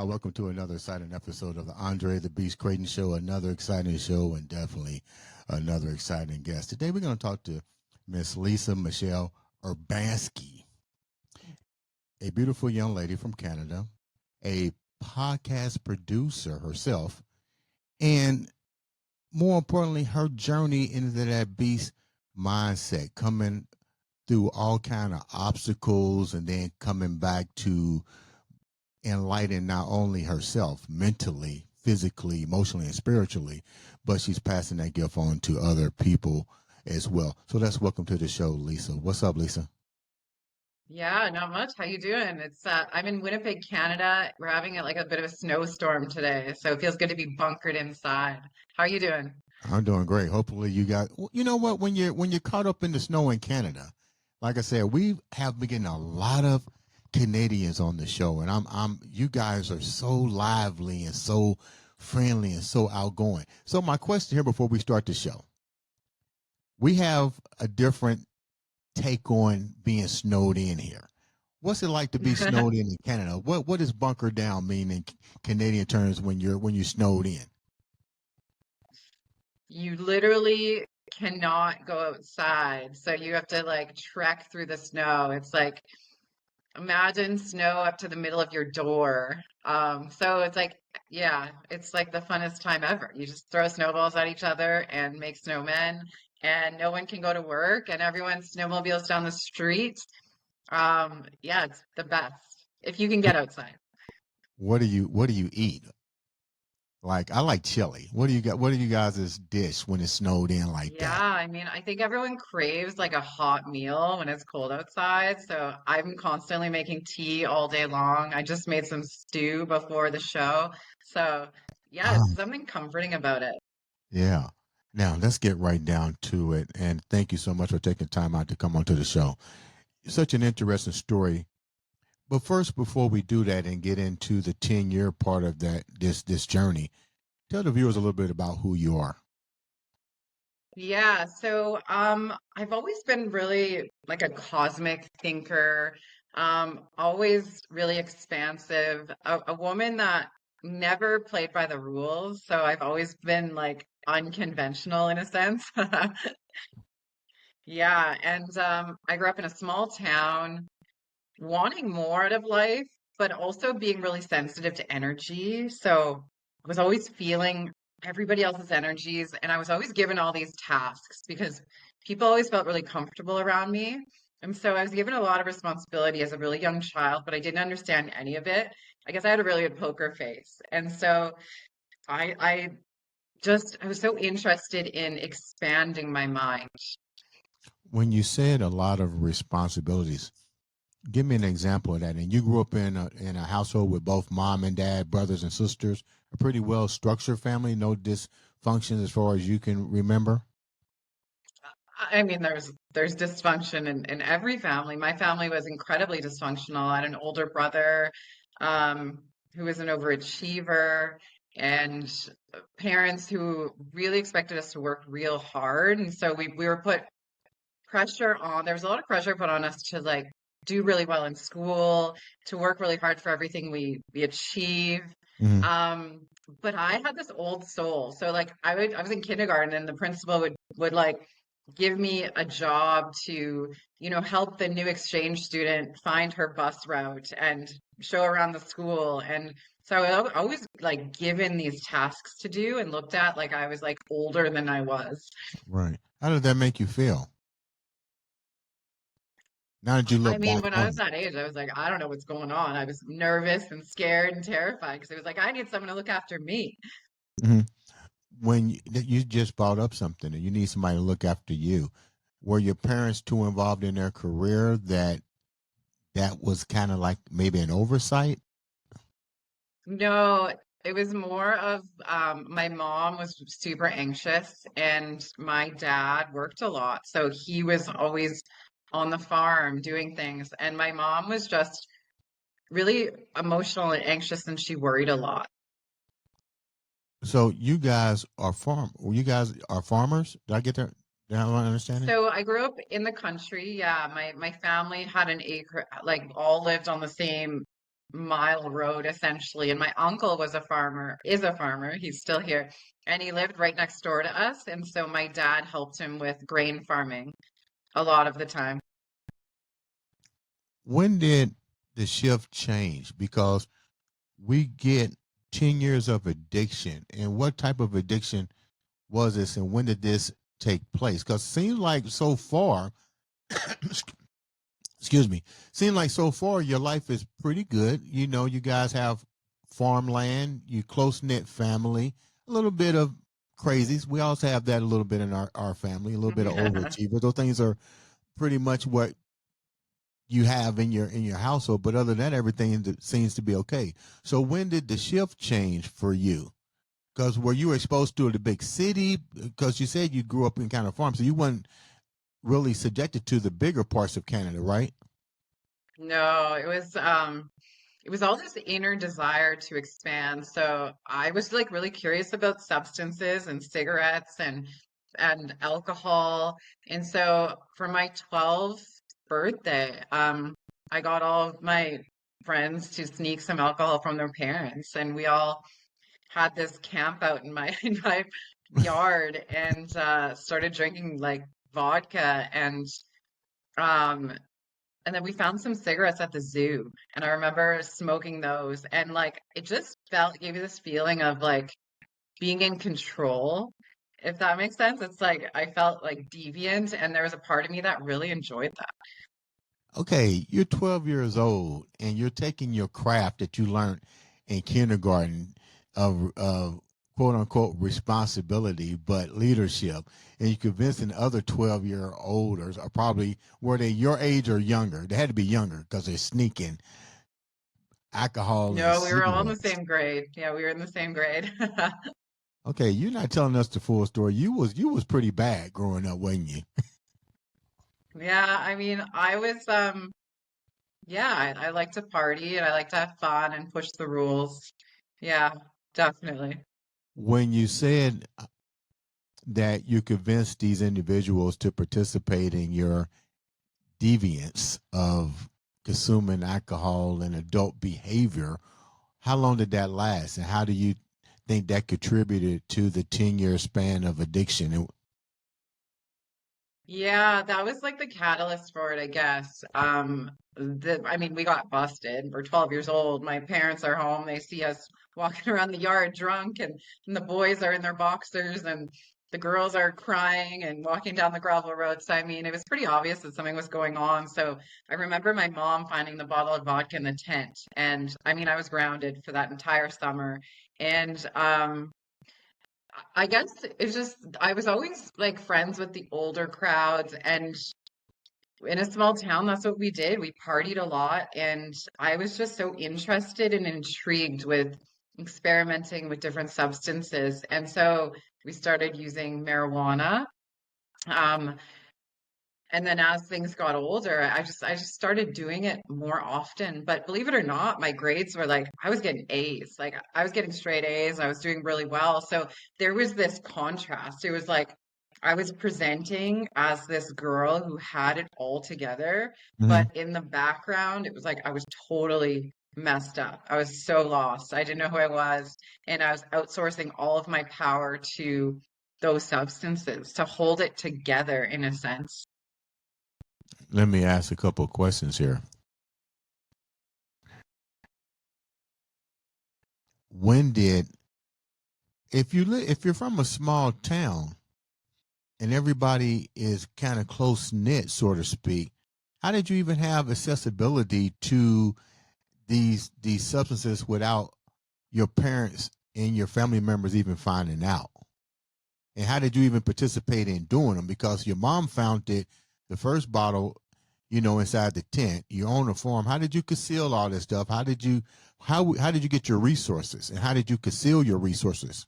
Welcome to another exciting episode of the Andre The Beast Crayton Show. Another exciting show and definitely another exciting guest. Today we're going to talk to Miss Michelle Urbanski, a beautiful young lady from Canada, a podcast producer herself, and more importantly, her journey into that beast mindset, coming through all kind of obstacles and then coming back to enlighten not only herself mentally, physically, emotionally, and spiritually, but she's passing that gift on to other people as well. So let's welcome to the show, Lisa. What's up, Lisa? Yeah, not much. How you doing? It's I'm in Winnipeg, Canada. We're having like a bit of a snowstorm today, so it feels good to be bunkered inside. How are you doing? I'm doing great. Hopefully you got, you know what, when you're caught up in the snow in Canada, like I said, we have been getting a lot of Canadians on the show, and you guys are so lively and so friendly and so outgoing. So my question here before we start the show, we have a different take on being snowed in here. What's it like to be snowed in Canada? What does bunker down mean in Canadian terms when you're snowed in? You literally cannot go outside, so you have to like trek through the snow. It's like imagine snow up to the middle of your door. So it's like, yeah, it's like the funnest time ever. You just throw snowballs at each other and make snowmen, and no one can go to work, and everyone snowmobiles down the street. Yeah, it's the best if you can get outside. What do you eat? Like I like chili. What do you got? What do you guys' dish when it's snowed in like Yeah, that? I mean, I think everyone craves like a hot meal when it's cold outside. So I'm constantly making tea all day long. I just made some stew before the show. So yeah, it's Um, something comforting about it. yeah. Now let's get right down to it. And thank you so much for taking time out to come onto the show. Such an interesting story. But first, before we do that and get into the 10-year part of this journey, tell the viewers a little bit about who you are. Yeah, so I've always been really like a cosmic thinker, always really expansive, a woman that never played by the rules. So I've always been like unconventional in a sense. Yeah, and I grew up in a small town, wanting more out of life, but also being really sensitive to energy. So I was always feeling everybody else's energies, and I was always given all these tasks because people always felt really comfortable around me. And so I was given a lot of responsibility as a really young child, but I didn't understand any of it. I guess I had a really good poker face. And so I was so interested in expanding my mind. When you said a lot of responsibilities, give me an example of that. And you grew up in a household with both mom and dad, brothers and sisters, a pretty well structured family, no dysfunctions as far as you can remember. I mean, there's dysfunction in every family. My family was incredibly dysfunctional. I had an older brother who was an overachiever and parents who really expected us to work real hard. And so we were put pressure on, there was a lot of pressure put on us to like do really well in school, to work really hard for everything we achieve. Hmm. Um, but I had this old soul. So like I was in kindergarten and the principal would like give me a job to, help the new exchange student find her bus route and show around the school. And so I was always like given these tasks to do and looked at like I was like older than I was. Right. How did that make you feel? Now that you I look mean, back when I on was that age, I was like, I don't know what's going on. I was nervous and scared and terrified because it was like, I need someone to look after me. it, when you just brought up something and you need somebody to look after you, were your parents too involved in their career that was kind of like maybe an oversight? No, it was more of my mom was super anxious and my dad worked a lot. So he was always on the farm doing things. And my mom was just really emotional and anxious and she worried a lot. So you guys are farmers? Did I get that? Did I understand it? So I grew up in the country. Yeah, my family had an acre, like all lived on the same mile road essentially. And my uncle is a farmer. He's still here. And he lived right next door to us. And so my dad helped him with grain farming a lot of the time. When did the shift change? Because we get 10 years of addiction. And what type of addiction was this, and when did this take place? Because it seems like so far, excuse me, seems like so far your life is pretty good. You know, you guys have farmland, you close knit family, a little bit of crazies. We also have that a little bit in our family, a little bit of Yeah. overachievers. Those things are pretty much what you have in your household. But other than that, everything seems to be okay. So when did the shift change for you? Because were you exposed to the big city? Because you said you grew up in kind of farm, so you weren't really subjected to the bigger parts of Canada, right? No, it was all this inner desire to expand. So I was like really curious about substances and cigarettes and alcohol. And so for my 12th birthday, I got all of my friends to sneak some alcohol from their parents, and we all had this camp out in my in my yard and started drinking like vodka um and then we found some cigarettes at the zoo, and I remember smoking those, and like it just gave you this feeling of like being in control, if that makes sense. It's like I felt like deviant, and there was a part of me that really enjoyed that. Okay, you're 12 years old and you're taking your craft that you learned in kindergarten of quote unquote responsibility, but leadership, and you're convincing other 12-year olders, are probably, were they your age or younger? They had to be younger because they're sneaking alcohol and No, we were all in the cigarettes. same grade. Yeah, we were in the same grade. Okay, you're not telling us the full story. You was pretty bad growing up, wasn't you? Yeah, I mean, yeah, I like to party and I like to have fun and push the rules. Yeah, definitely. When you said that you convinced these individuals to participate in your deviance of consuming alcohol and adult behavior, how long did that last? And how do you think that contributed to the 10-year span of addiction? Yeah, that was like the catalyst for it, I guess. I mean, we got busted. We're 12 years old. My parents are home. They see us walking around the yard drunk, and the boys are in their boxers, and the girls are crying and walking down the gravel road. So, I mean, it was pretty obvious that something was going on. So, I remember my mom finding the bottle of vodka in the tent. And I mean, I was grounded for that entire summer. And I guess it's just I was always like friends with the older crowds, and in a small town, that's what we did. We partied a lot, and I was just so interested and intrigued with experimenting with different substances. And so we started using marijuana. Um, and then as things got older, I just started doing it more often. But believe it or not, my grades were like I was getting A's. Like I was getting straight A's. I was doing really well. So there was this contrast. It was like I was presenting as this girl who had it all together, Mhm. but in the background, it was like I was totally messed up. I was so lost. I didn't know who I was, and I was outsourcing all of my power to those substances to hold it together in a sense. Let me ask a couple of questions here. When did, if you're from a small town and everybody is kind of close knit, so to speak, how did you even have accessibility to these substances without your parents and your family members even finding out? And how did you even participate in doing them? Because your mom found it, the first bottle, inside the tent. You own a farm. How did you conceal all this stuff? How did you get your resources, and how did you conceal your resources?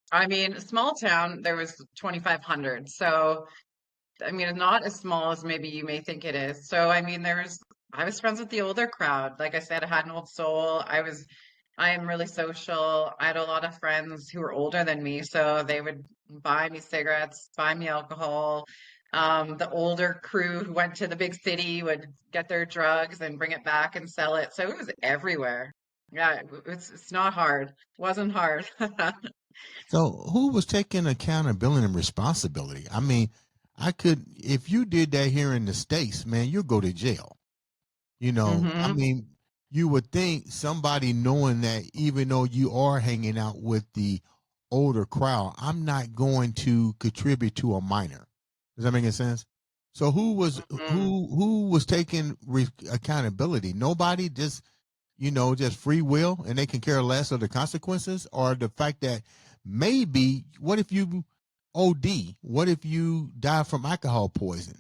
I mean, small town, there was 2,500. So, I mean, not as small as maybe you may think it is. So, I mean, I was friends with the older crowd. Like I said, I had an old soul. I am really social. I had a lot of friends who were older than me. So they would buy me cigarettes, buy me alcohol. The older crew who went to the big city would get their drugs and bring it back and sell it. So it was everywhere. Yeah, it's not hard. It wasn't hard. So who was taking accountability and responsibility? I mean, I could if you did that here in the States, man, you'll go to jail. I hmm mean, you would think somebody knowing that even though you are hanging out with the older crowd, I'm not going to contribute to a minor. Does that make any sense? So hmm who was taking accountability? Nobody, just free will, and they can care less of the consequences, or the fact that maybe what if you OD? What if you die from alcohol poison?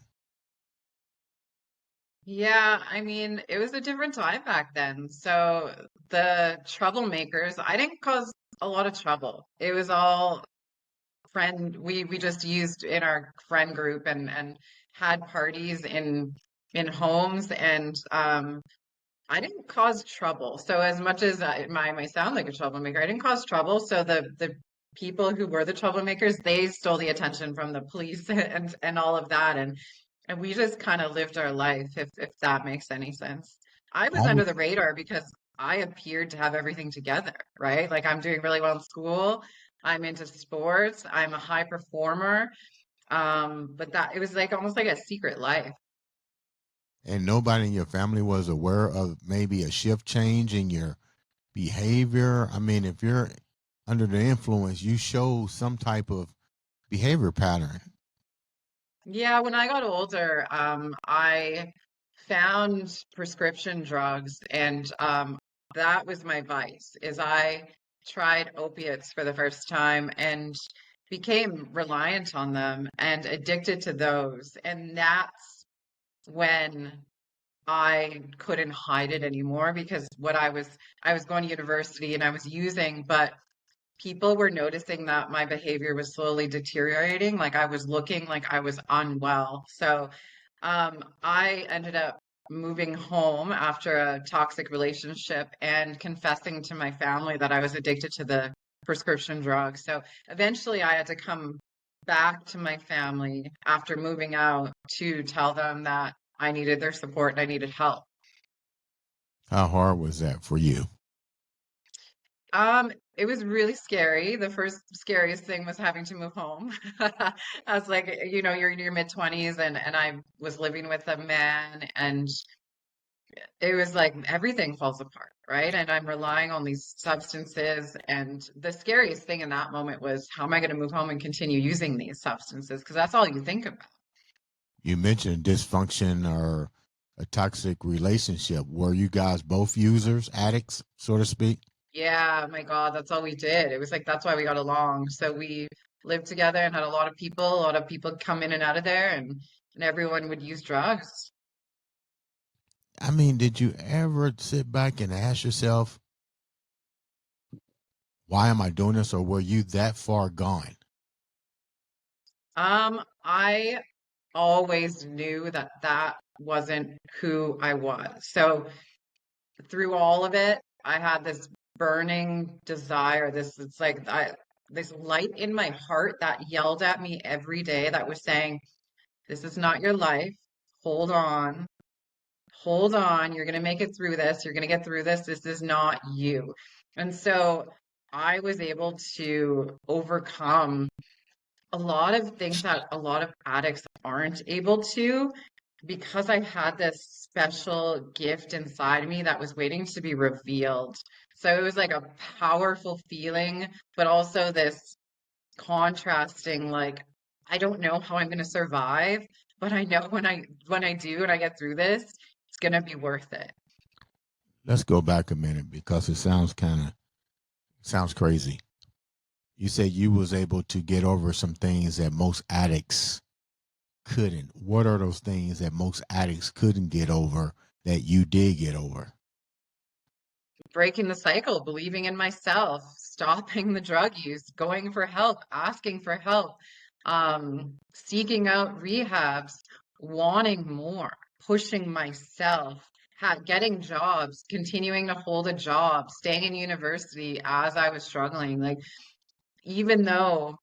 Yeah, I mean, it was a different time back then. So the troublemakers, I didn't cause a lot of trouble. It was all we just used in our friend group and had parties in homes and I didn't cause trouble. So as much as I might sound like a troublemaker, I didn't cause trouble. So the people who were the troublemakers, they stole the attention from the police and all of that, and we just kind of lived our life, if that makes any sense. I was under the radar because I appeared to have everything together, right? Like I'm doing really well in school. I'm into sports. I'm a high performer. But that it was like almost like a secret life. And nobody in your family was aware of maybe a shift change in your behavior. I mean, if you're under the influence, you show some type of behavior pattern. Yeah, when I got older, I found prescription drugs, and that was my vice. Is I tried opiates for the first time and became reliant on them and addicted to those, and that's when I couldn't hide it anymore because what I was going to university and I was using, but people were noticing that my behavior was slowly deteriorating. Like I was looking like I was unwell. So I ended up moving home after a toxic relationship and confessing to my family that I was addicted to the prescription drugs. So eventually I had to come back to my family after moving out to tell them that I needed their support and I needed help. How hard was that for you? It was really scary. The first scariest thing was having to move home. I was like, you're in your mid 20s and I was living with a man and it was like everything falls apart, right? And I'm relying on these substances. And the scariest thing in that moment was how am I going to move home and continue using these substances? Because that's all you think about. You mentioned dysfunction or a toxic relationship. Were you guys both users, addicts, so to speak? Yeah, my God, that's all we did. It was like that's why we got along. So we lived together and had a lot of people come in and out of there and everyone would use drugs. I mean, did you ever sit back and ask yourself, why am I doing this? Or were you that far gone? I always knew that that wasn't who I was. So through all of it, I had this burning desire, this light in my heart that yelled at me every day that was saying, this is not your life. Hold on. Hold on. You're going to make it through this. You're going to get through this. This is not you. And so I was able to overcome a lot of things that a lot of addicts aren't able to because I had this special gift inside me that was waiting to be revealed. So it was like a powerful feeling, but also this contrasting, like, I don't know how I'm going to survive, but I know when I do and I get through this, it's going to be worth it. Let's go back a minute because it sounds crazy. You said you was able to get over some things that most addicts couldn't. What are those things that most addicts couldn't get over that you did get over? Breaking the cycle, believing in myself, stopping the drug use, going for help, asking for help, seeking out rehabs, wanting more, pushing myself, getting jobs, continuing to hold a job, staying in university as I was struggling. Like, even though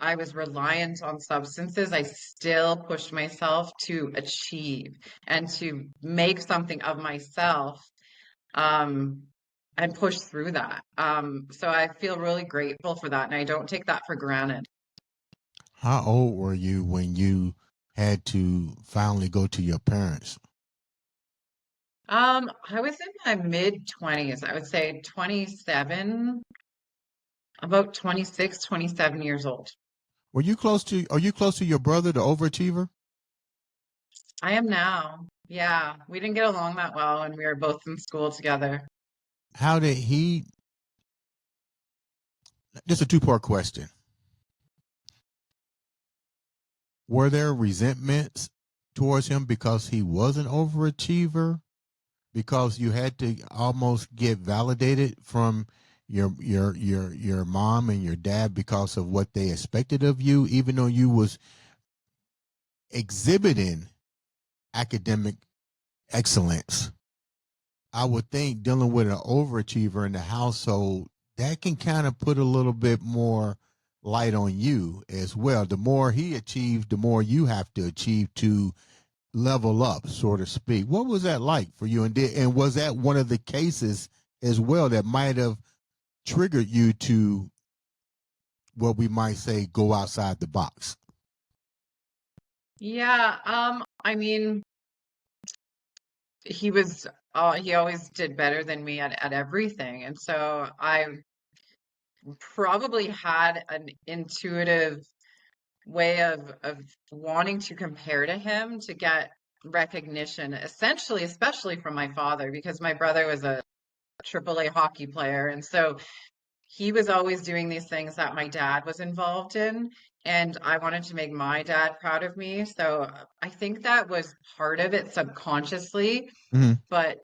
I was reliant on substances, I still pushed myself to achieve and to make something of myself, um, and push through that. So I feel really grateful for that, and I don't take that for granted. How old were you when you had to finally go to your parents? I was in my mid 20s. I would say 27, about 26, 27 years old. Were you close to? Are you close to your brother, the overachiever? I am now. Yeah, we didn't get along that well when we were both in school together. How did he? Just a two-part question. Were there resentments towards him because he was an overachiever? Because you had to almost get validated from your mom and your dad because of what they expected of you, even though you was exhibiting academic excellence. I would think dealing with an overachiever in the household, that can kind of put a little bit more light on you as well. The more he achieved, the more you have to achieve to level up, so to speak. What was that like for you? And was that one of the cases as well that might have triggered you to what we might say go outside the box? Yeah, I mean, he always did better than me at everything. And so I probably had an intuitive way of wanting to compare to him to get recognition, essentially, especially from my father, because my brother was a AAA hockey player. And so he was always doing these things that my dad was involved in. And I wanted to make my dad proud of me. So I think that was part of it subconsciously, Mm-hmm. but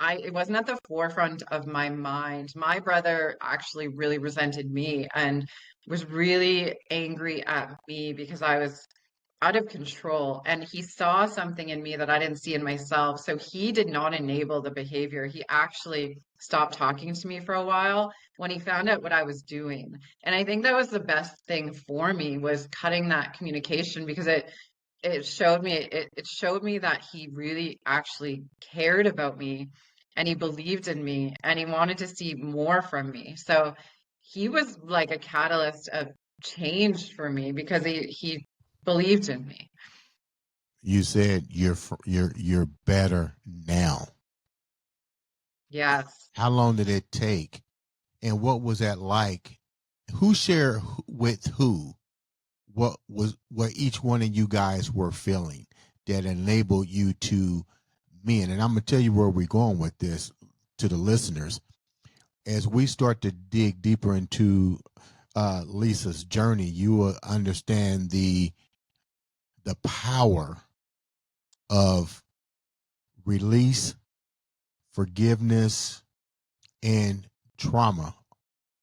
it wasn't at the forefront of my mind. My brother actually really resented me and was really angry at me because I was out of control, and he saw something in me that I didn't see in myself. So he did not enable the behavior. He actually stopped talking to me for a while when he found out what I was doing. And I think that was the best thing for me, was cutting that communication, because it showed me that he really actually cared about me, and he believed in me, and he wanted to see more from me. So he was like a catalyst of change for me because he believed in me. You said you're better now. Yes. How long did it take, and what was that like? Who shared with who? What each one of you guys were feeling that enabled you to men? And I'm gonna tell you where we're going with this to the listeners as we start to dig deeper into Lisa's journey. You will understand the power of release, forgiveness, and trauma,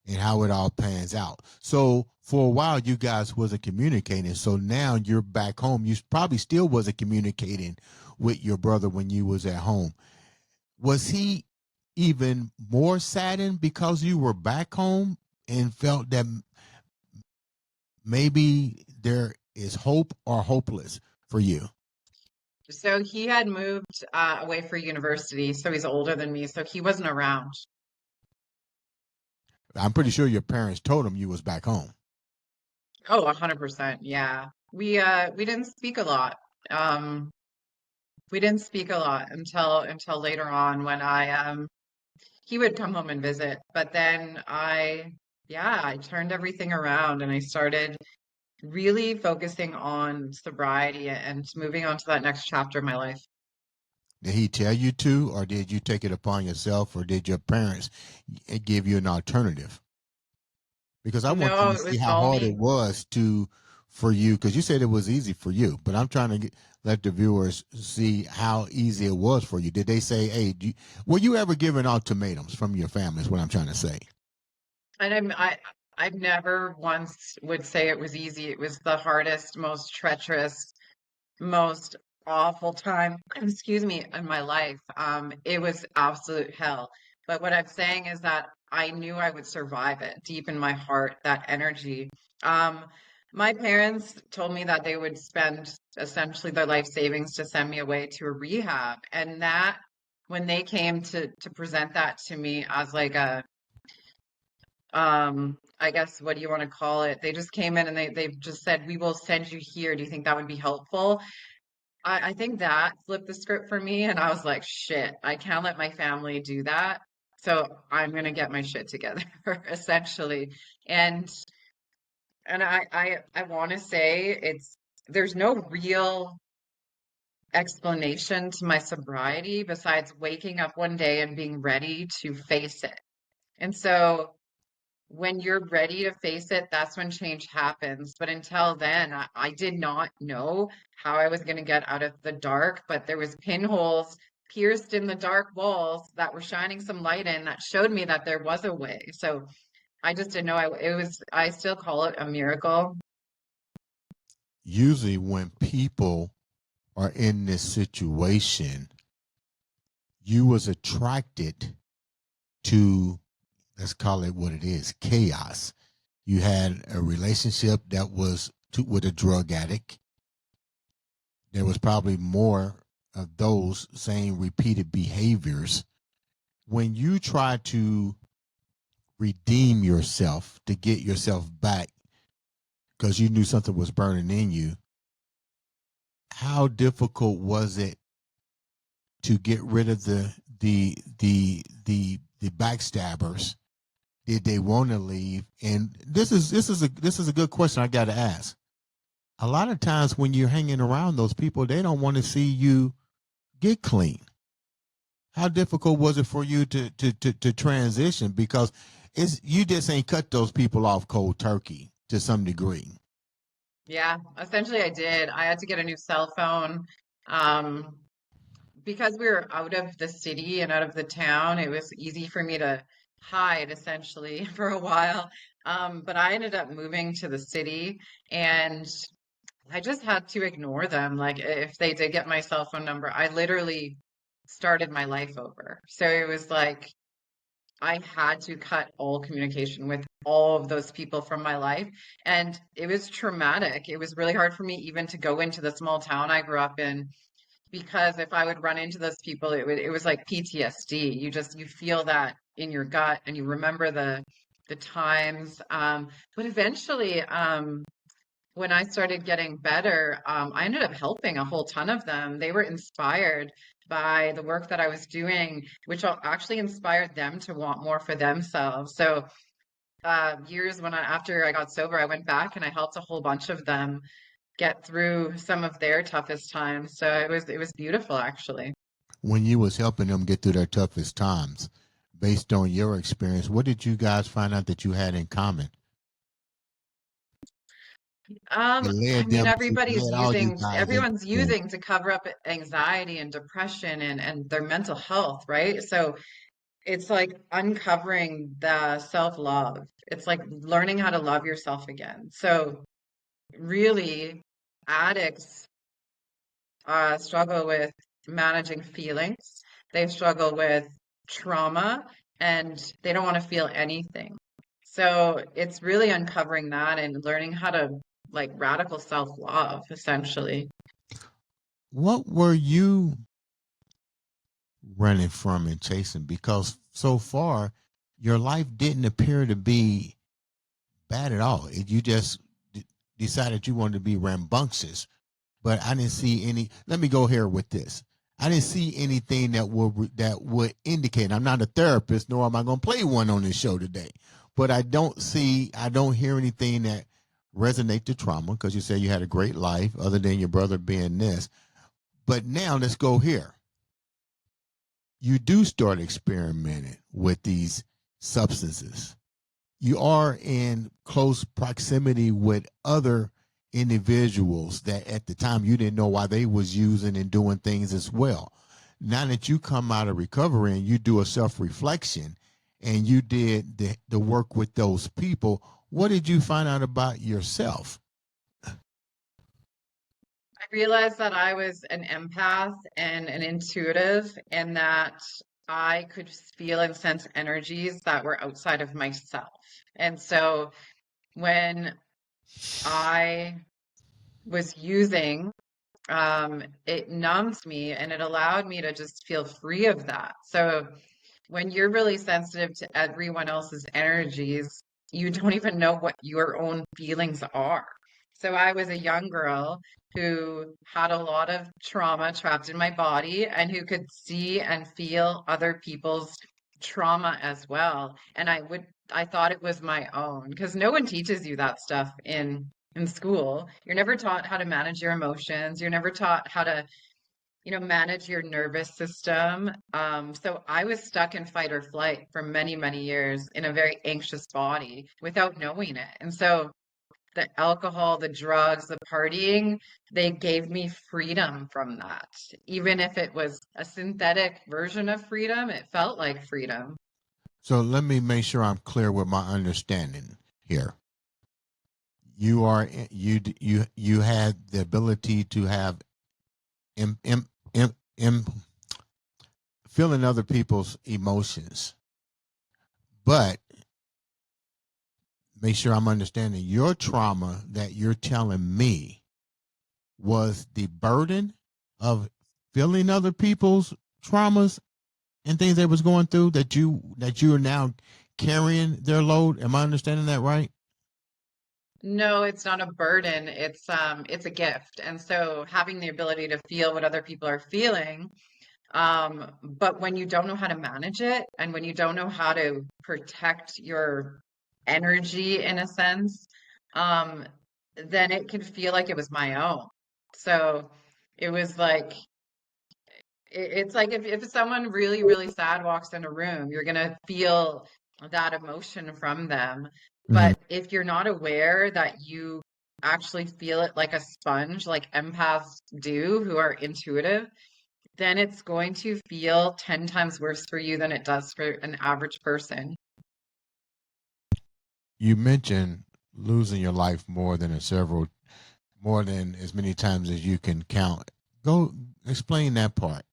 and how it all pans out. So for a while you guys wasn't communicating. So now you're back home. You probably still wasn't communicating with your brother when you was at home. Was he even more saddened because you were back home and felt that maybe there is hope or hopeless for you? So he had moved away for university, so he's older than me, so he wasn't around. I'm pretty sure your parents told him you was back home. Oh, 100%. Yeah. We didn't speak a lot. Um we didn't speak a lot until later on when I he would come home and visit. But then I turned everything around, and I started really focusing on sobriety and moving on to that next chapter of my life. Did he tell you to, or did you take it upon yourself, or did your parents give you an alternative? Because I want you No, to it see was how all hard it me. was to for you, because you said it was easy for you, but I'm trying to let the viewers see how easy it was for you. Did they say, hey, were you ever given ultimatums from your family is what I'm trying to say? And I've never once would say it was easy. It was the hardest, most treacherous, most awful time, excuse me, in my life. It was absolute hell. But what I'm saying is that I knew I would survive it deep in my heart, that energy. Um, My parents told me that they would spend essentially their life savings to send me away to a rehab. And that, when they came to present that to me as like a, I guess, what do you want to call it? They just came in and they just said, we will send you here. Do you think that would be helpful? I think that flipped the script for me, and I was like, shit, I can't let my family do that. So I'm gonna get my shit together, essentially. And I want to say there's no real explanation to my sobriety besides waking up one day and being ready to face it. And so when you're ready to face it, that's when change happens. But until then, I did not know how I was going to get out of the dark, but there was pinholes pierced in the dark walls that were shining some light in that showed me that there was a way. So I just didn't know I still call it a miracle. Usually, when people are in this situation, you was attracted to, let's call it what it is, chaos. You had a relationship that was with a drug addict. There was probably more of those same repeated behaviors. When you try to redeem yourself to get yourself back because you knew something was burning in you, how difficult was it to get rid of the backstabbers? Did they want to leave? And this is a good question I got to ask. A lot of times when you're hanging around those people, they don't want to see you get clean. How difficult was it for you to transition? Because you just ain't cut those people off cold turkey to some degree. Yeah, essentially I did. I had to get a new cell phone. Um, because we were out of the city and out of the town, it was easy for me to hide essentially for a while. But I ended up moving to the city and I just had to ignore them. Like if they did get my cell phone number, I literally started my life over. So it was like I had to cut all communication with all of those people from my life. And it was traumatic. It was really hard for me even to go into the small town I grew up in because if I would run into those people, it was like PTSD. You feel that in your gut and you remember the times. But eventually, when I started getting better, I ended up helping a whole ton of them. They were inspired by the work that I was doing, which actually inspired them to want more for themselves. So years after I got sober, I went back and I helped a whole bunch of them get through some of their toughest times. So it was beautiful actually. When you was helping them get through their toughest times, based on your experience, what did you guys find out that you had in common that I led mean, them to led all you guys into everyone's doing? using to cover up anxiety and depression and their mental health, right? So it's like uncovering the self-love. It's like learning how to love yourself again. So really, addicts struggle with managing feelings. They struggle with trauma and they don't want to feel anything. So it's really uncovering that and learning how to like radical self-love, essentially. What were you running from and chasing? Because so far, your life didn't appear to be bad at all. You just decided you wanted to be rambunctious, but I didn't see any. Let me go here with this. I didn't see anything that would indicate. I'm not a therapist, nor am I going to play one on this show today. But I don't hear anything that resonate to trauma because you say you had a great life, other than your brother being this. But now let's go here. You do start experimenting with these substances. You are in close proximity with other individuals that at the time you didn't know why they was using and doing things as well. Now that you come out of recovery and you do a self-reflection and you did the work with those people, what did you find out about yourself? I realized that I was an empath and an intuitive, and that I could feel and sense energies that were outside of myself. And so when I was using, it numbs me and it allowed me to just feel free of that. So when you're really sensitive to everyone else's energies, you don't even know what your own feelings are. So I was a young girl who had a lot of trauma trapped in my body and who could see and feel other people's trauma as well. And I thought it was my own because no one teaches you that stuff in school. You're never taught how to manage your emotions. You're never taught how to manage your nervous system. So I was stuck in fight or flight for many, many years in a very anxious body without knowing it. And so the alcohol, the drugs, the partying, they gave me freedom from that. Even if it was a synthetic version of freedom, it felt like freedom. So let me make sure I'm clear with my understanding here. You had the ability to have im, im, im, feeling other people's emotions, but make sure I'm understanding your trauma that you're telling me was the burden of feeling other people's traumas and things they was going through that you are now carrying their load. Am I understanding that right? No, it's not a burden. It's a gift. And so having the ability to feel what other people are feeling. But when you don't know how to manage it and when you don't know how to protect your energy in a sense, um, then it can feel like it was my own. So it was like, it's like if someone really, really sad walks in a room, you're gonna feel that emotion from them. Mm-hmm. But if you're not aware that you actually feel it like a sponge, like empaths do, who are intuitive, then it's going to feel 10 times worse for you than it does for an average person. You mentioned losing your life more than as many times as you can count. Go explain that part.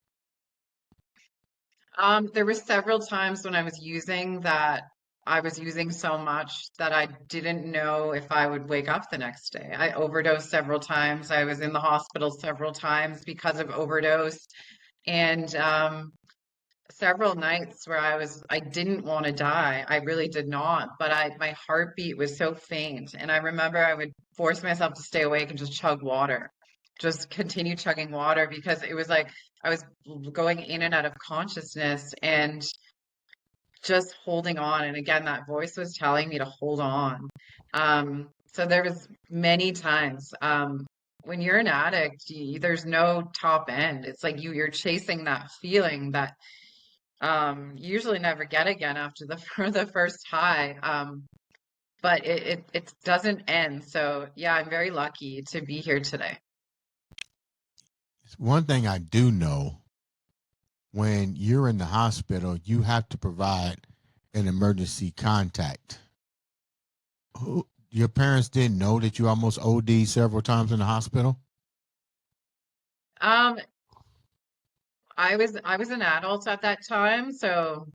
There were several times when I was using so much that I didn't know if I would wake up the next day. I overdosed several times. I was in the hospital several times because of overdose. And several nights where I didn't want to die. I really did not, but my heartbeat was so faint. And I remember I would force myself to stay awake and just chug water, just continue chugging water because it was like I was going in and out of consciousness and just holding on. And again, that voice was telling me to hold on. So there was many times, when you're an addict, there's no top end. It's like you're chasing that feeling that you usually never get again after the for the first high. But it doesn't end. So yeah, I'm very lucky to be here today. One thing I do know, when you're in the hospital, you have to provide an emergency contact. Your parents didn't know that you almost OD'd several times in the hospital? Um, I was an adult at that time, so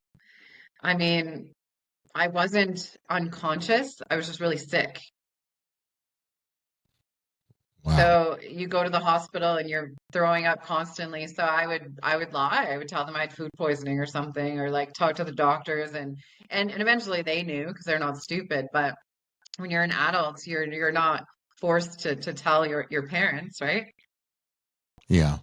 I mean, I wasn't unconscious. I was just really sick. Wow. So you go to the hospital and you're throwing up constantly. So I would lie. I would tell them I had food poisoning or something, or like talk to the doctors and eventually they knew because they're not stupid. But when you're an adult, you're not forced to tell your parents, right? Yeah.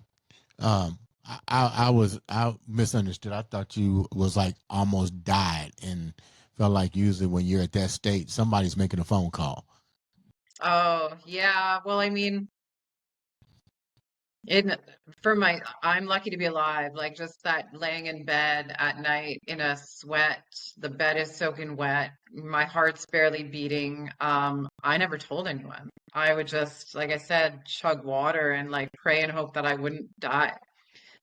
Um, I misunderstood. I thought you was like almost died and felt like usually when you're at that state, somebody's making a phone call. Oh, yeah. Well, I mean, In for my, I'm lucky to be alive. Like just that laying in bed at night in a sweat, the bed is soaking wet, my heart's barely beating. I never told anyone. I would just, like I said, chug water and like pray and hope that I wouldn't die.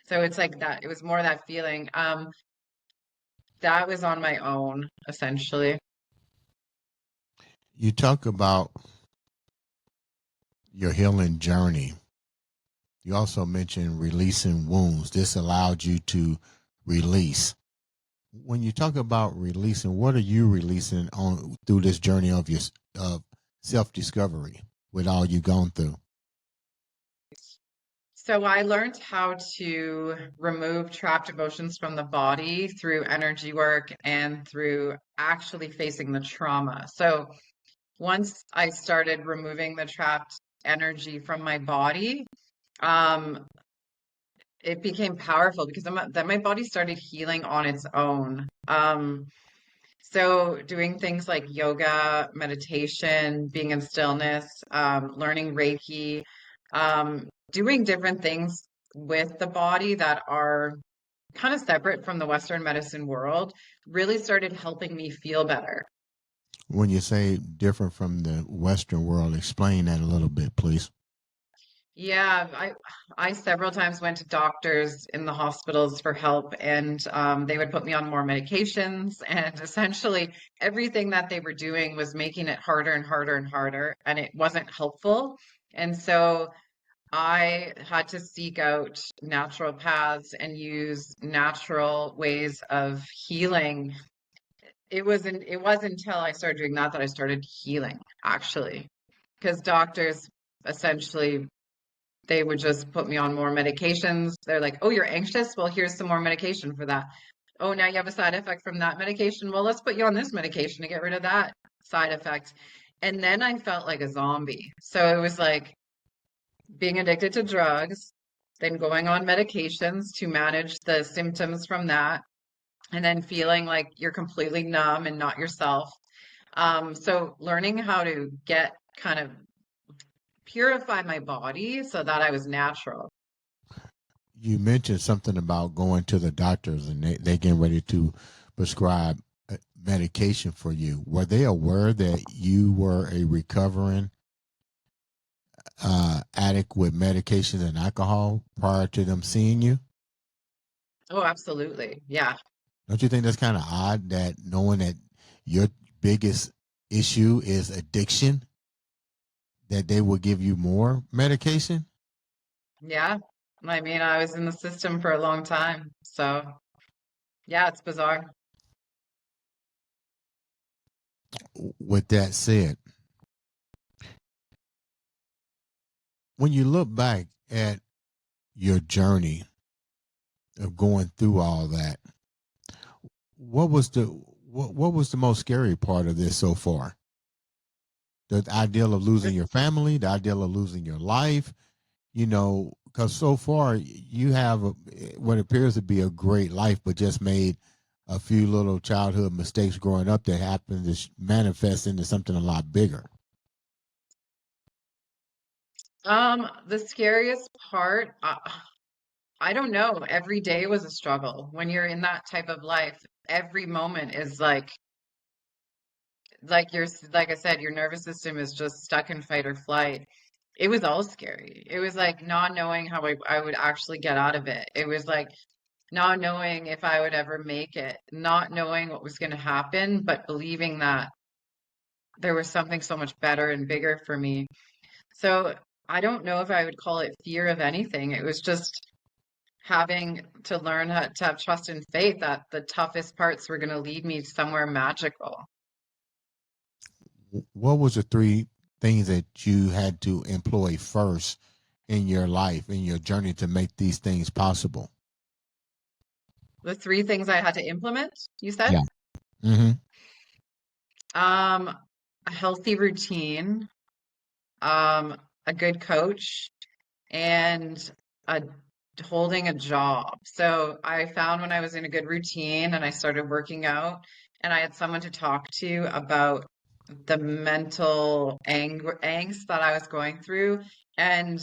So it's like that. It was more that feeling. That was on my own, essentially. You talk about your healing journey. You also mentioned releasing wounds. This allowed you to release. When you talk about releasing, what are you releasing on through this journey of self-discovery with all you've gone through? So I learned how to remove trapped emotions from the body through energy work and through actually facing the trauma. So once I started removing the trapped energy from my body, um, it became powerful because then my body started healing on its own. So doing things like yoga, meditation, being in stillness, learning Reiki, doing different things with the body that are kind of separate from the Western medicine world really started helping me feel better. When you say different from the Western world, explain that a little bit, please. Yeah, I several times went to doctors in the hospitals for help, and they would put me on more medications, and essentially everything that they were doing was making it harder and harder and harder, and it wasn't helpful. And so I had to seek out natural paths and use natural ways of healing. It wasn't until I started doing that that I started healing, actually, because doctors essentially they would just put me on more medications. They're like, oh, you're anxious? Well, here's some more medication for that. Oh, now you have a side effect from that medication. Well, let's put you on this medication to get rid of that side effect. And then I felt like a zombie. So it was like being addicted to drugs, then going on medications to manage the symptoms from that, and then feeling like you're completely numb and not yourself. So learning how to get kind of purify my body so that I was natural. You mentioned something about going to the doctors and they getting ready to prescribe medication for you. Were they aware that you were a recovering addict with medications and alcohol prior to them seeing you? Oh, absolutely. Yeah. Don't you think that's kind of odd that knowing that your biggest issue is addiction, that they will give you more medication? Yeah. I mean, I was in the system for a long time. So, yeah, it's bizarre. With that said, when you look back at your journey of going through all that, what was the what was the most scary part of this so far? The ideal of losing your family, the ideal of losing your life, because so far you have what appears to be a great life, but just made a few little childhood mistakes growing up that happened to manifest into something a lot bigger. The scariest part, I don't know. Every day was a struggle. When you're in that type of life, every moment is like like I said, your nervous system is just stuck in fight or flight. It was all scary. It was like not knowing how I would actually get out of it. It was like not knowing if I would ever make it, not knowing what was going to happen, but believing that there was something so much better and bigger for me. So I don't know if I would call it fear of anything. It was just having to learn how to have trust and faith that the toughest parts were going to lead me somewhere magical. What was the three things that you had to employ first in your life, in your journey to make these things possible? The three things I had to implement, you said? Yeah. Mm-hmm. Um, a healthy routine, um, a good coach, and a holding a job. So I found when I was in a good routine and I started working out and I had someone to talk to about the mental angst that I was going through and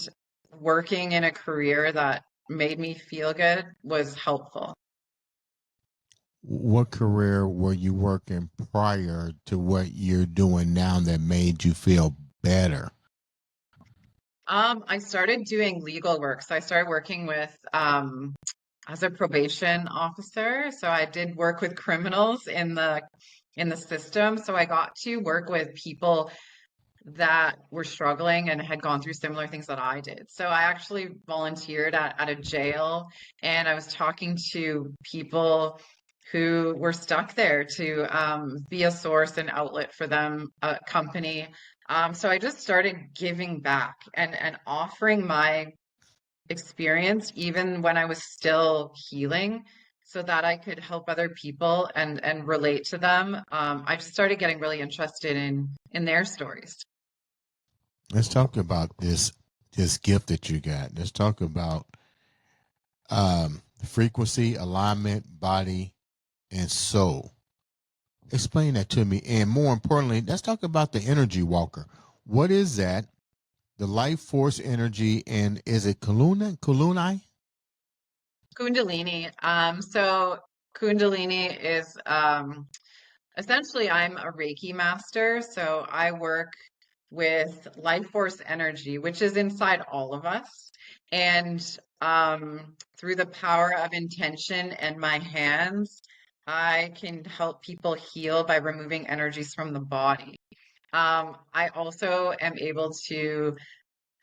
working in a career that made me feel good was helpful. What career were you working prior to what you're doing now that made you feel better? I started doing legal work. So I started working with as a probation officer. So I did work with criminals in the system. So I got to work with people that were struggling and had gone through similar things that I did. So I actually volunteered at a jail and I was talking to people who were stuck there to be a source and outlet for them, a company. So I just started giving back and offering my experience even when I was still healing so that I could help other people and relate to them. I just started getting really interested in their stories. Let's talk about this gift that you got. Let's talk about frequency, alignment, body, and soul. Explain that to me. And more importantly, let's talk about the energy walker. What is that? The life force energy, and is it Kulunai? Kundalini. So Kundalini is essentially I'm a Reiki master. So I work with life force energy, which is inside all of us. And through the power of intention and my hands, I can help people heal by removing energies from the body. I also am able to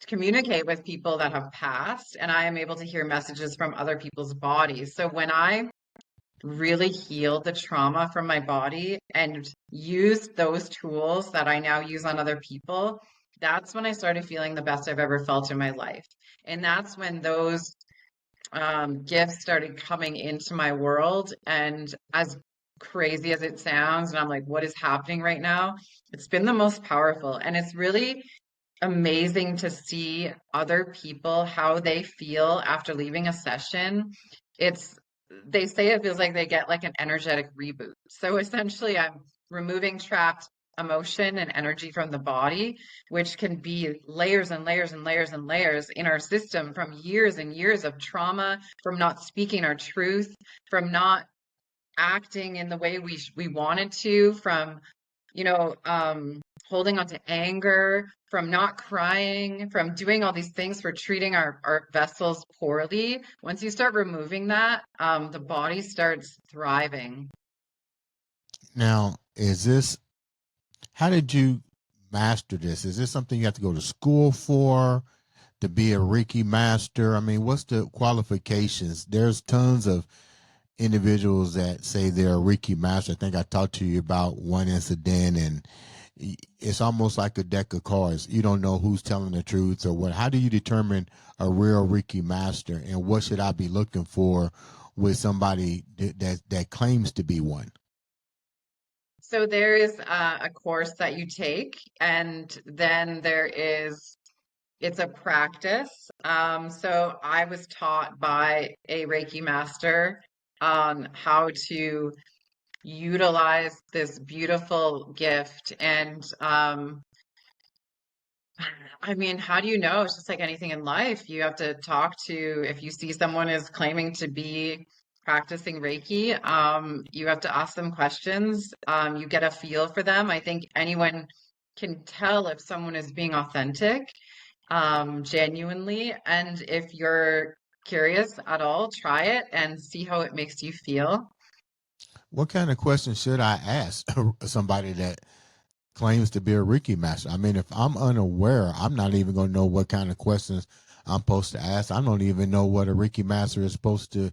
communicate with people that have passed, and I am able to hear messages from other people's bodies. So when I really healed the trauma from my body and used those tools that I now use on other people, that's when I started feeling the best I've ever felt in my life. And that's when those gifts started coming into my world. And as crazy as it sounds, and I'm like, what is happening right now? It's been the most powerful. And it's really amazing to see other people how they feel after leaving a session. It's they say it feels like they get like an energetic reboot. So essentially I'm removing trapped emotion and energy from the body, which can be layers and layers and layers and layers in our system from years and years of trauma, from not speaking our truth, from not acting in the way we wanted to, from holding on to anger, from not crying, from doing all these things for treating our vessels poorly. Once you start removing that, the body starts thriving. Now, how did you master this? Is this something you have to go to school for to be a Reiki master? I mean, what's the qualifications? There's tons of individuals that say they're a Reiki master. I think I talked to you about one incident, and it's almost like a deck of cards. You don't know who's telling the truth or what. How do you determine a real Reiki master, and what should I be looking for with somebody that claims to be one? So there is a course that you take, and then it's a practice. So I was taught by a Reiki master on how to utilize this beautiful gift. And I mean, how do you know? It's just like anything in life. You have to talk to, if you see someone is claiming to be practicing Reiki, you have to ask them questions. You get a feel for them. I think anyone can tell if someone is being authentic, genuinely. And if you're curious at all, try it and see how it makes you feel. What kind of questions should I ask somebody that claims to be a Reiki master? I mean, if I'm unaware, I'm not even going to know what kind of questions I'm supposed to ask. I don't even know what a Reiki master is supposed to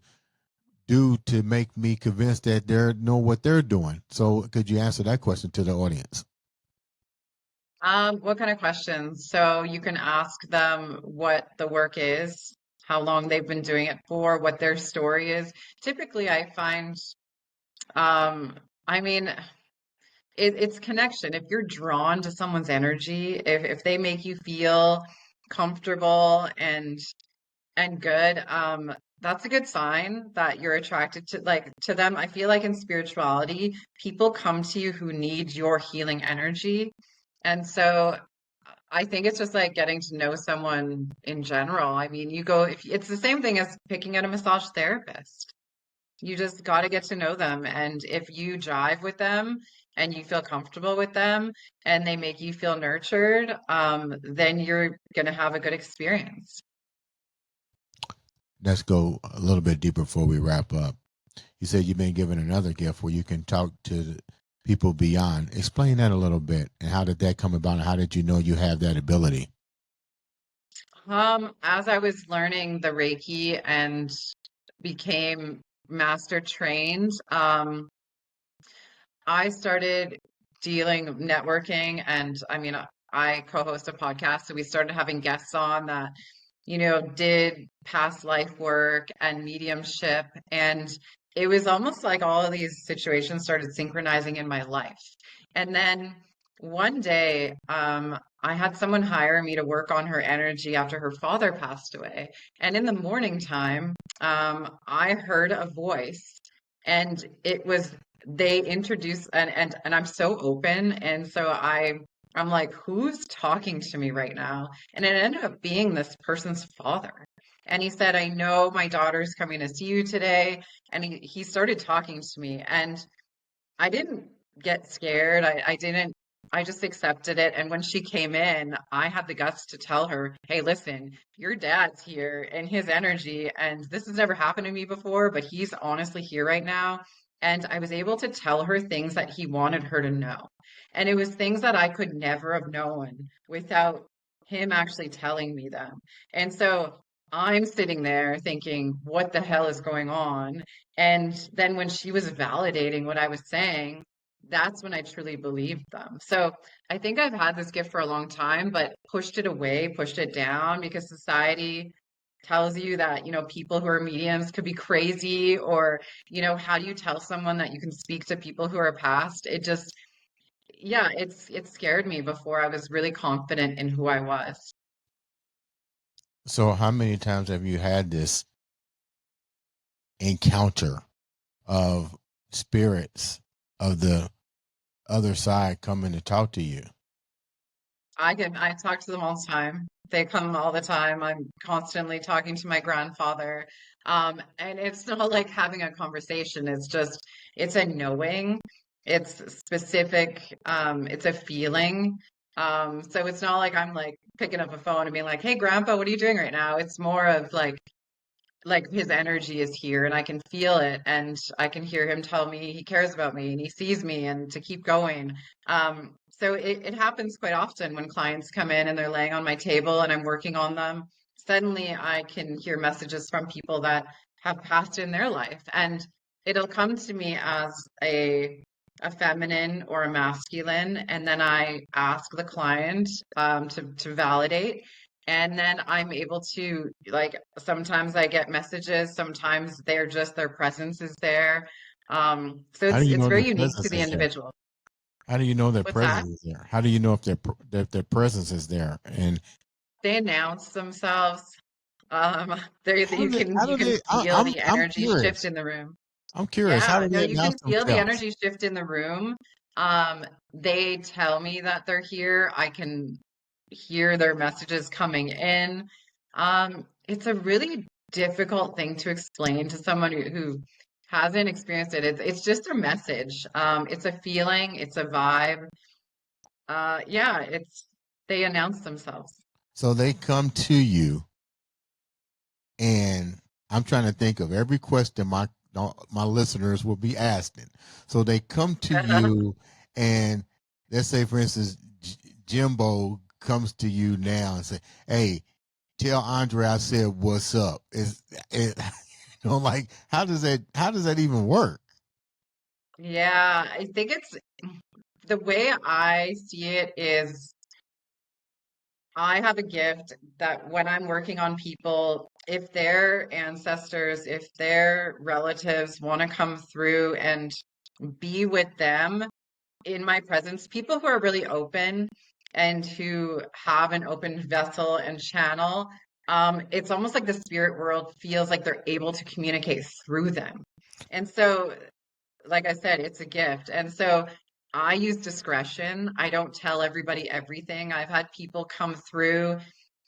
do to make me convinced that they know what they're doing. So, could you answer that question to the audience? What kind of questions? So you can ask them what the work is, how long they've been doing it for, what their story is. Typically, I find, um, I mean, it's connection. If you're drawn to someone's energy, if they make you feel comfortable and good, that's a good sign that you're attracted to them. I feel like in spirituality, people come to you who need your healing energy. And so I think it's just like getting to know someone in general. I mean, if it's the same thing as picking out a massage therapist. You just got to get to know them. And if you jive with them and you feel comfortable with them and they make you feel nurtured, then you're going to have a good experience. Let's go a little bit deeper before we wrap up. You said you've been given another gift where you can talk to people beyond. Explain that a little bit, and how did that come about, and how did you know you have that ability? As I was learning the Reiki and became master trained, I started dealing networking, and I mean, I co-host a podcast, so we started having guests on that, did past life work and mediumship, and it was almost like all of these situations started synchronizing in my life. And then one day, I had someone hire me to work on her energy after her father passed away. And in the morning time, I heard a voice, and it was they introduced and I'm so open, and so I'm like, who's talking to me right now? And it ended up being this person's father. And he said, I know my daughter's coming to see you today. And he started talking to me. And I didn't get scared. I didn't, I just accepted it. And when she came in, I had the guts to tell her, hey, listen, your dad's here and his energy, and this has never happened to me before, but he's honestly here right now. And I was able to tell her things that he wanted her to know. And it was things that I could never have known without him actually telling me them. And so I'm sitting there thinking, what the hell is going on? And then when she was validating what I was saying, that's when I truly believed them. So I think I've had this gift for a long time, but pushed it away, pushed it down because society tells you that, people who are mediums could be crazy, or, how do you tell someone that you can speak to people who are past? It just, yeah, it scared me before I was really confident in who I was. So how many times have you had this encounter of spirits of the other side coming to talk to you? I talk to them all the time. They come all the time. I'm constantly talking to my grandfather. And it's not like having a conversation. It's a knowing. It's specific. It's a feeling. So it's not like I'm like picking up a phone and being like, "Hey, Grandpa, what are you doing right now?" It's more of like his energy is here and I can feel it, and I can hear him tell me he cares about me and he sees me and to keep going. So it happens quite often when clients come in and they're laying on my table and I'm working on them. Suddenly I can hear messages from people that have passed in their life, and it'll come to me as a feminine or a masculine, and then I ask the client to validate, and then I'm able to, like, sometimes I get messages, sometimes they're just their presence is there. So How do you it's know their very unique to presence the is there? individual. How do you know their What's that? presence is there? How do you know if their presence is there? And They announce themselves. how do You they? can How do they? feel the I'm energy shift curious. in the room. I'm curious. How Yeah, do no, they you can announce feel the themselves? energy shift in the room. They tell me that they're here. I can hear their messages coming in. It's a really difficult thing to explain to someone who hasn't experienced it. It's just a message. It's a feeling, it's a vibe. Yeah, they announce themselves. So they come to you, and I'm trying to think of every question my listeners will be asking. So they come to you, and let's say, for instance, Jimbo comes to you now and say, "Hey, tell Andre I said what's up." Is it, like how does that even work? Yeah, I think it's the way I see it is I have a gift that when I'm working on people, if their ancestors, if their relatives want to come through and be with them in my presence, people who are really open and who have an open vessel and channel, it's almost like the spirit world feels like they're able to communicate through them. And so, like I said, it's a gift. And so I use discretion. I don't tell everybody everything. I've had people come through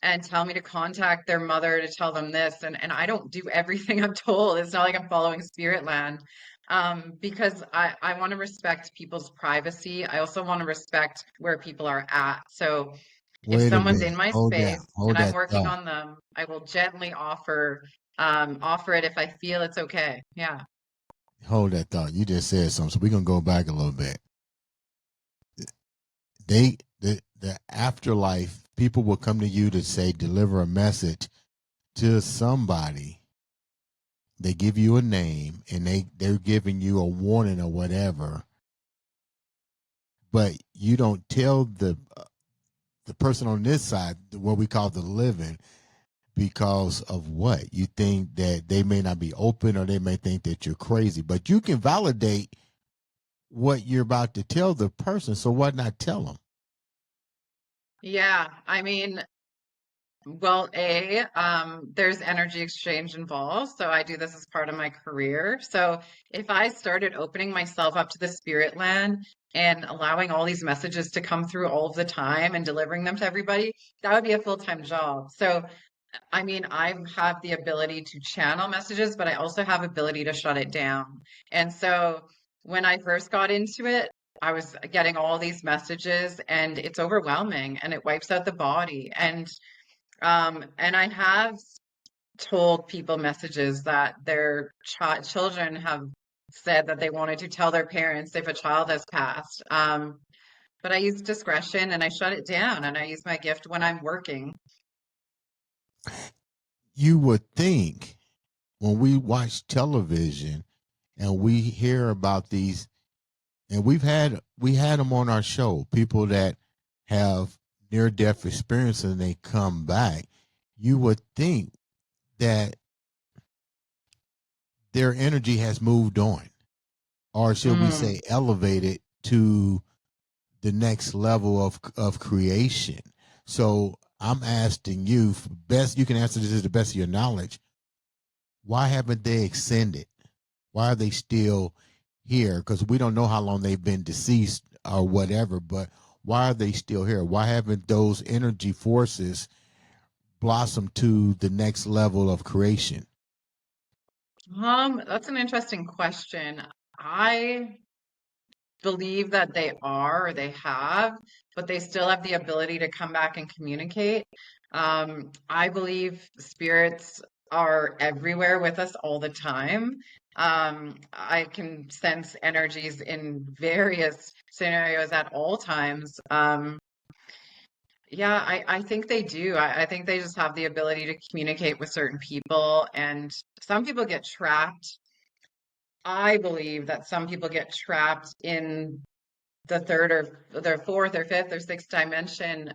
and tell me to contact their mother to tell them this, and I don't do everything I'm told. It's not like I'm following spirit land. Because I want to respect people's privacy. I also want to respect where people are at. So if Wait a someone's in minute. my Hold that. space and Hold I'm that working thought. on them, I will gently offer it if I feel it's okay. Yeah. Hold that thought. You just said something, so we're gonna go back a little bit. The afterlife people will come to you to say deliver a message to somebody they give you a name, and they're giving you a warning or whatever, but you don't tell the person on this side, what we call the living, because of what? You think that they may not be open, or they may think that you're crazy, but you can validate what you're about to tell the person. So why not tell them? Yeah, I mean, well, there's energy exchange involved. So I do this as part of my career. So if I started opening myself up to the spirit land and allowing all these messages to come through all of the time and delivering them to everybody, that would be a full-time job. So I mean, I have the ability to channel messages, but I also have ability to shut it down. And so when I first got into it, I was getting all these messages and it's overwhelming and it wipes out the body. And I have told people messages that their children have said that they wanted to tell their parents if a child has passed. But I use discretion and I shut it down and I use my gift when I'm working. You would think, when we watch television and we hear about these, and we had them on our show, people that have near death experience and they come back, you would think that their energy has moved on, or should we Mm. say elevated to the next level of creation. So I'm asking you, best you can answer this to the best of your knowledge, why haven't they extended? Why are they still here? Because we don't know how long they've been deceased or whatever, but why are they still here? Why haven't those energy forces blossomed to the next level of creation? That's an interesting question. I believe that they are or they have, but they still have the ability to come back and communicate. I believe spirits are everywhere with us all the time. I can sense energies in various scenarios at all times. Yeah, I think they do. I think they just have the ability to communicate with certain people, and some people get trapped. I believe that some people get trapped in the third or their fourth or fifth or sixth dimension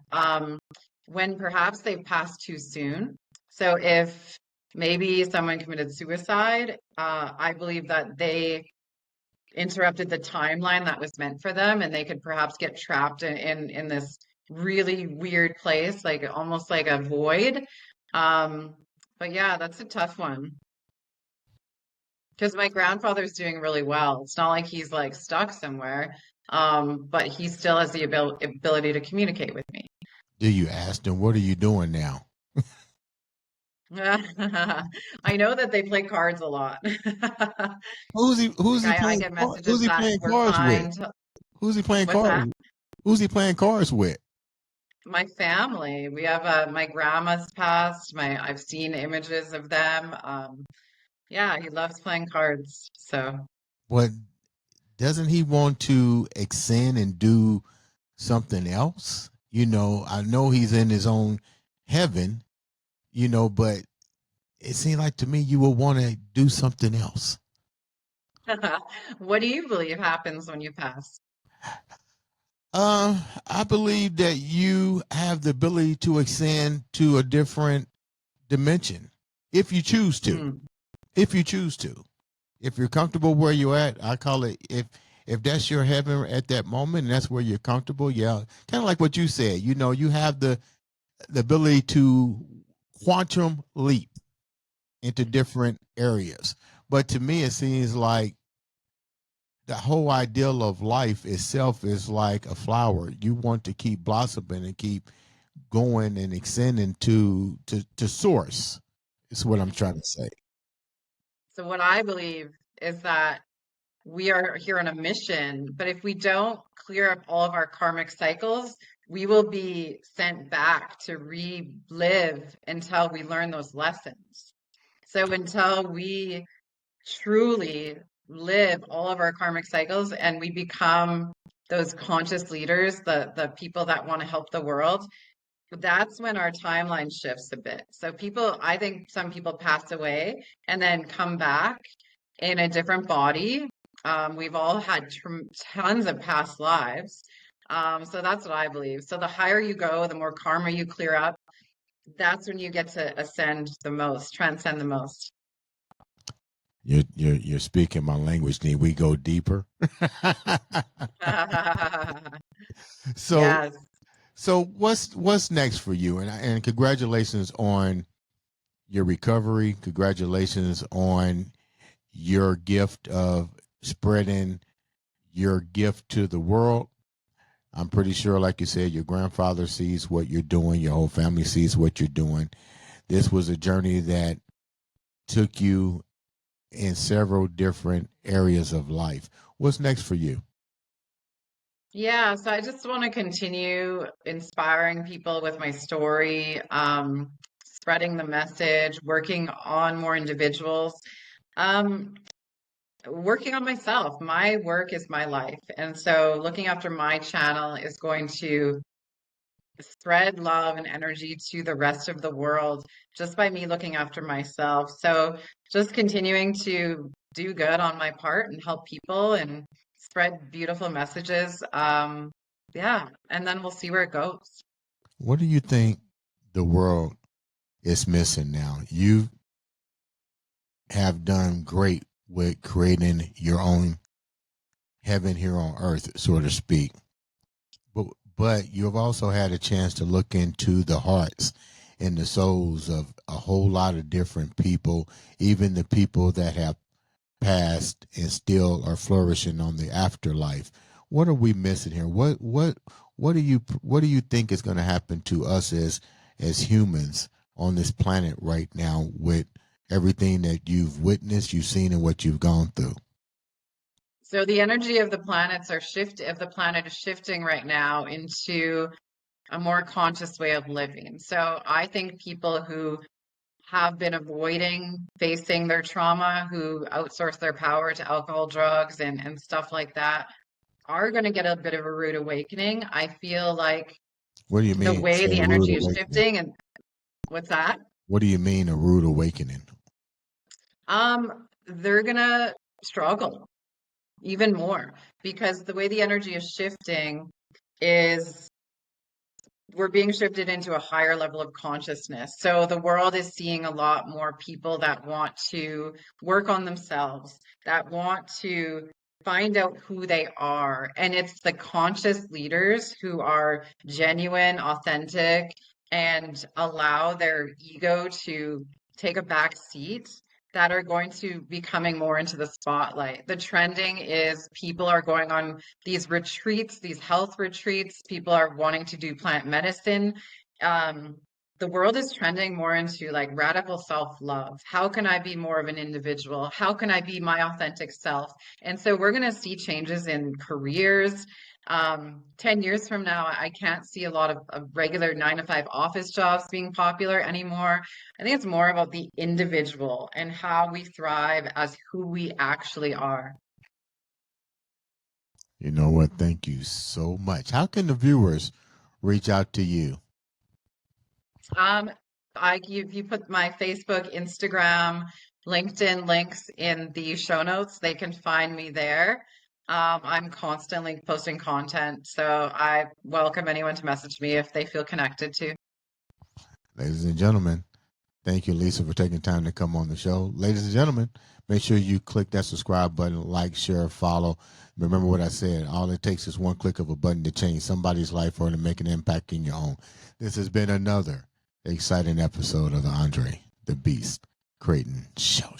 when perhaps they've passed too soon. So if maybe someone committed suicide, I believe that they interrupted the timeline that was meant for them, and they could perhaps get trapped in this really weird place, like almost like a void. Um, but yeah, that's a tough one. Because my grandfather's doing really well. It's not like he's like stuck somewhere, but he still has the ability to communicate with me. Do you ask them, what are you doing now? I know that they play cards a lot. Who's he? Who's Like he I playing? get Who's messages he that playing we're cards with? fine. Who's he playing What's cards? that? Who's he playing cards with? My family. We have my grandma's passed. I've seen images of them. Yeah, he loves playing cards. So What, doesn't he want to ascend and do something else? I know he's in his own heaven, but it seemed like to me you would want to do something else. what do you believe happens when you pass? I believe that you have the ability to ascend to a different dimension if you choose to. Mm. If you choose to. If you're comfortable where you're at, I call it, if that's your heaven at that moment and that's where you're comfortable, yeah. Kind of like what you said, you have the ability to quantum leap into different areas. But to me, it seems like the whole ideal of life itself is like a flower. You want to keep blossoming and keep going and extending to source. Is what I'm trying to say. So what I believe is that we are here on a mission, but if we don't clear up all of our karmic cycles, we will be sent back to relive until we learn those lessons. So until we truly live all of our karmic cycles and we become those conscious leaders, the people that want to help the world, that's when our timeline shifts a bit. So people, I think some people pass away and then come back in a different body. We've all had tons of past lives. So that's what I believe. So the higher you go, the more karma you clear up, that's when you get to ascend the most, transcend the most. You're speaking my language. Need we go deeper? so Yes. so what's next for you? And congratulations on your recovery. Congratulations on your gift of spreading your gift to the world. I'm pretty sure, like you said, your grandfather sees what you're doing. Your whole family sees what you're doing. This was a journey that took you in several different areas of life. What's next for you? Yeah, so I just want to continue inspiring people with my story, spreading the message, working on more individuals, um, working on myself. My work is my life. And so looking after my channel is going to spread love and energy to the rest of the world just by me looking after myself. So just continuing to do good on my part and help people and spread beautiful messages. Yeah, and then we'll see where it goes. What do you think the world is missing now? You have done great with creating your own heaven here on earth, so to speak. But but you have also had a chance to look into the hearts and the souls of a whole lot of different people, even the people that have passed and still are flourishing on the afterlife. What are we missing here? What do you think is going to happen to us as humans on this planet right now with everything that you've witnessed, you've seen, and what you've gone through? So the energy of the planets are of the planet is shifting right now into a more conscious way of living. So I think people who have been avoiding facing their trauma, who outsource their power to alcohol, drugs, and stuff like that, are going to get a bit of a rude awakening. I feel like What do you the mean? way A the rude energy is awakening. shifting, and what's that? What do you mean a rude awakening? They're gonna struggle even more because the way the energy is shifting is we're being shifted into a higher level of consciousness. So the world is seeing a lot more people that want to work on themselves, that want to find out who they are. And it's the conscious leaders who are genuine, authentic, and allow their ego to take a back seat that are going to be coming more into the spotlight. The trending is people are going on these retreats, these health retreats. People are wanting to do plant medicine. Um, the world is trending more into like radical self-love. How can I be more of an individual? How can I be my authentic self? And so we're going to see changes in careers. 10 years from now, I can't see a lot of regular 9 to 5 office jobs being popular anymore. I think it's more about the individual and how we thrive as who we actually are. You know what? Thank you so much. How can the viewers reach out to you? Um, you put my Facebook, Instagram, LinkedIn links in the show notes. They can find me there. I'm constantly posting content, so I welcome anyone to message me if they feel connected to. Ladies and gentlemen, thank you, Lisa, for taking time to come on the show. Ladies and gentlemen, make sure you click that subscribe button, like, share, follow. Remember what I said. All it takes is one click of a button to change somebody's life or to make an impact in your own. This has been another exciting episode of the Andre the Beast Crayton Show.